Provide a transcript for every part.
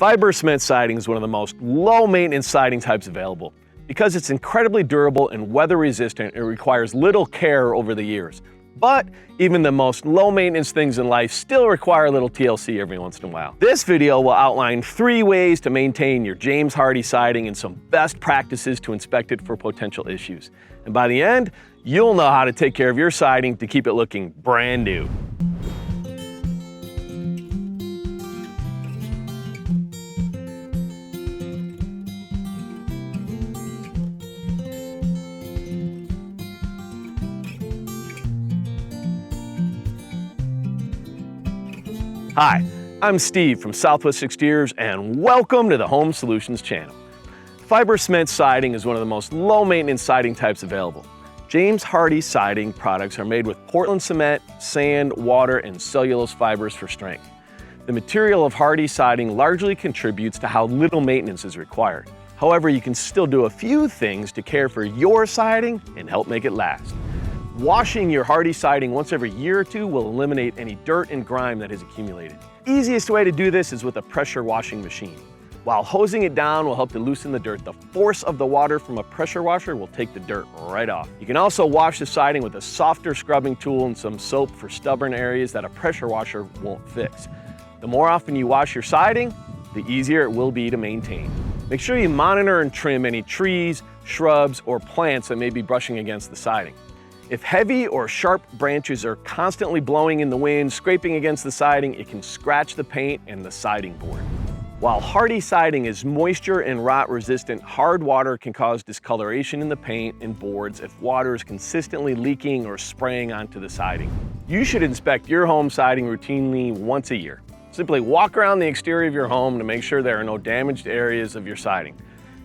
Fiber cement siding is one of the most low-maintenance siding types available. Because it's incredibly durable and weather-resistant, it requires little care over the years. But even the most low-maintenance things in life still require a little TLC every once in a while. This video will outline 3 ways to maintain your James Hardie siding and some best practices to inspect it for potential issues. And by the end, you'll know how to take care of your siding to keep it looking brand new. Hi, I'm Steve from Southwest Exteriors and welcome to the Home Solutions channel. Fiber cement siding is one of the most low-maintenance siding types available. James Hardie siding products are made with Portland cement, sand, water, and cellulose fibers for strength. The material of Hardie siding largely contributes to how little maintenance is required. However, you can still do a few things to care for your siding and help make it last. Washing your Hardie siding once every year or 2 will eliminate any dirt and grime that has accumulated. Easiest way to do this is with a pressure washing machine. While hosing it down will help to loosen the dirt, the force of the water from a pressure washer will take the dirt right off. You can also wash the siding with a softer scrubbing tool and some soap for stubborn areas that a pressure washer won't fix. The more often you wash your siding, the easier it will be to maintain. Make sure you monitor and trim any trees, shrubs, or plants that may be brushing against the siding. If heavy or sharp branches are constantly blowing in the wind, scraping against the siding, it can scratch the paint and the siding board. While Hardie siding is moisture and rot resistant, hard water can cause discoloration in the paint and boards if water is consistently leaking or spraying onto the siding. You should inspect your home siding routinely once a year. Simply walk around the exterior of your home to make sure there are no damaged areas of your siding.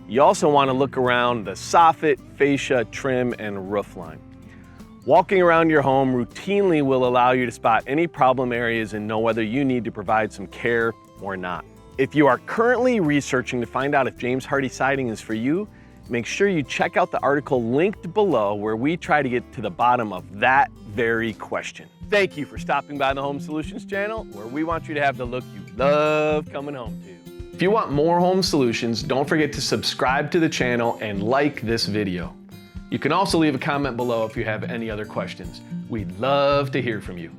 You also want to look around the soffit, fascia, trim, and roof line. Walking around your home routinely will allow you to spot any problem areas and know whether you need to provide some care or not. If you are currently researching to find out if James Hardie siding is for you, make sure you check out the article linked below where we try to get to the bottom of that very question. Thank you for stopping by the Home Solutions channel, where we want you to have the look you love coming home to. If you want more home solutions, don't forget to subscribe to the channel and like this video. You can also leave a comment below if you have any other questions. We'd love to hear from you.